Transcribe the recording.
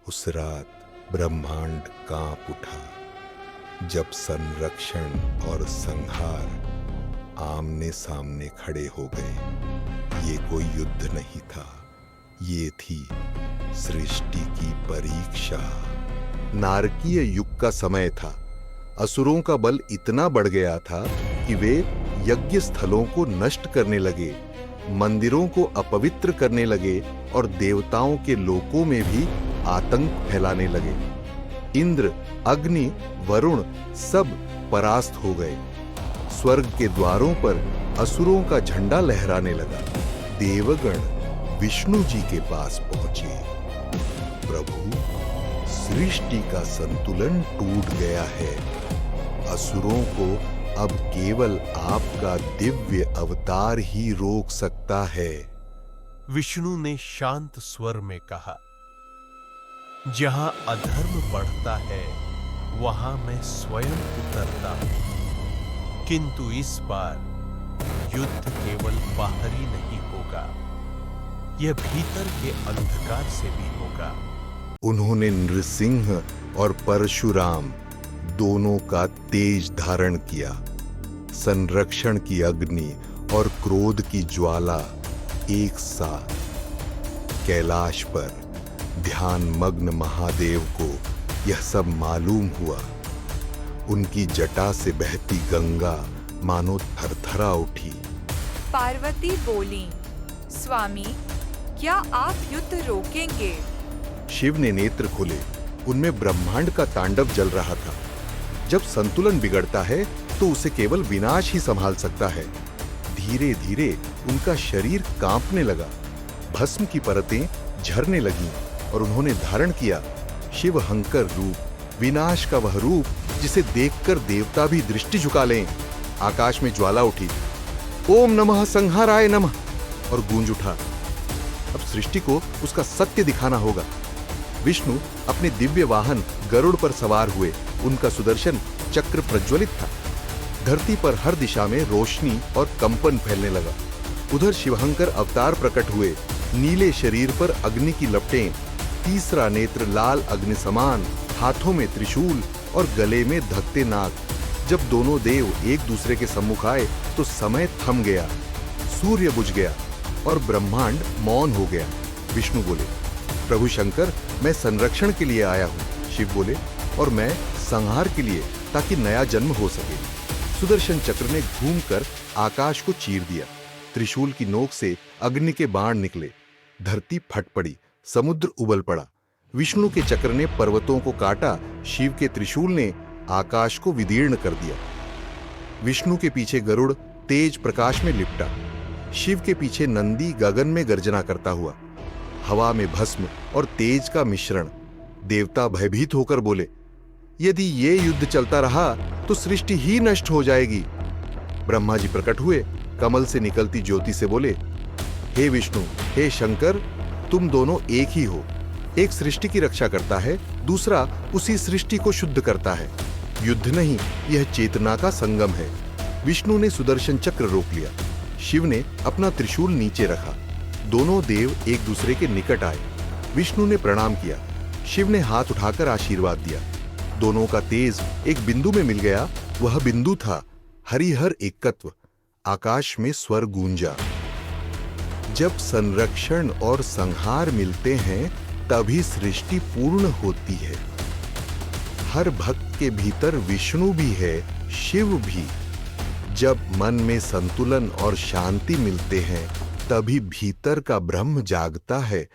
उस रात ब्रह्मांड कांप उठा जब संरक्षण और संहार आमने सामने खड़े हो गए। ये कोई युद्ध नहीं था, ये थी सृष्टि की परीक्षा। नारकीय युग का समय था। असुरों का बल इतना बढ़ गया था कि वे यज्ञ स्थलों को नष्ट करने लगे, मंदिरों को अपवित्र करने लगे और देवताओं के लोकों में भी आतंक फैलाने लगे। इंद्र, अग्नि, वरुण सब परास्त हो गए। स्वर्ग के द्वारों पर असुरों का झंडा लहराने लगा। देवगण विष्णु जी के पास पहुंचे। प्रभु, सृष्टि का संतुलन टूट गया है। असुरों को अब केवल आपका दिव्य अवतार ही रोक सकता है। विष्णु ने शांत स्वर में कहा, जहां अधर्म बढ़ता है वहां मैं स्वयं उतरता हूं, किंतु इस बार युद्ध केवल बाहरी नहीं होगा, यह भीतर के अंधकार से भी होगा। उन्होंने नृसिंह और परशुराम दोनों का तेज धारण किया। संरक्षण की अग्नि और क्रोध की ज्वाला एक साथ। कैलाश पर ध्यान मग्न महादेव को यह सब मालूम हुआ। उनकी जटा से बहती गंगा मानो थरथरा उठी। पार्वती बोली, स्वामी, क्या आप युद्ध रोकेंगे? शिव ने नेत्र खोले। उनमें ब्रह्मांड का तांडव जल रहा था। जब संतुलन बिगड़ता है तो उसे केवल विनाश ही संभाल सकता है। धीरे धीरे उनका शरीर कांपने लगा, भस्म की परतें झरने लगीं और उन्होंने धारण किया शिव हंकर रूप, विनाश का वह रूप जिसे देखकर देवता भी दृष्टि झुका लें। आकाश में ज्वाला उठी, ओम नमः संहाराय नमः, और गूंज उठा। अब सृष्टि को उसका सत्य दिखाना होगा। विष्णु अपने दिव्य वाहन गरुड़ पर सवार हुए। उनका सुदर्शन चक्र प्रज्वलित था। धरती पर हर दिशा में रोशनी और कंपन फैलने लगा। उधर शिवहंकर अवतार प्रकट हुए। नीले शरीर पर अग्नि की लपटें, तीसरा नेत्र लाल अग्नि समान, हाथों में त्रिशूल और गले में धकते नाग। जब दोनों देव एक दूसरे के सम्मुख आए तो समय थम गया, सूर्य बुझ गया और ब्रह्मांड मौन हो गया। विष्णु बोले, प्रभु शंकर, मैं संरक्षण के लिए आया हूँ। शिव बोले, और मैं संहार के लिए, ताकि नया जन्म हो सके। सुदर्शन चक्र ने घूमकर आकाश को चीर दिया। त्रिशूल की नोक से अग्नि के बाण निकले। धरती फट पड़ी, समुद्र उबल पड़ा। विष्णु के चक्र ने पर्वतों को काटा। शिव के त्रिशूल ने आकाश को विदीर्ण कर दिया। विष्णु के पीछे गरुड़ तेज प्रकाश में लिपटा। शिव के पीछे नंदी गगन में गर्जना करता हुआ। हवा में भस्म और तेज का मिश्रण। देवता भयभीत होकर बोले, यदि ये युद्ध चलता रहा तो सृष्टि ही नष्ट हो जाएगी। ब्रह्मा जी प्रकट हुए। कमल से निकलती ज्योति से बोले, हे विष्णु, हे शंकर, तुम दोनों एक ही हो। एक सृष्टि की रक्षा करता है, दूसरा उसी सृष्टि को शुद्ध करता है। युद्ध नहीं, यह चेतना का संगम है। विष्णु ने सुदर्शन चक्र रोक लिया। शिव ने अपना त्रिशूल नीचे रखा। दोनों देव एक दूसरे के निकट आए। विष्णु ने प्रणाम किया। शिव ने हाथ उठाकर आशीर्वाद दिया। दोनों का तेज एक बिंदु में मिल गया। वह बिंदु था हरिहर एकत्व। आकाश में स्वर गूंजा। जब संरक्षण और संहार मिलते हैं तभी सृष्टि पूर्ण होती है। हर भक्त के भीतर विष्णु भी है, शिव भी। जब मन में संतुलन और शांति मिलते हैं तभी भीतर का ब्रह्म जागता है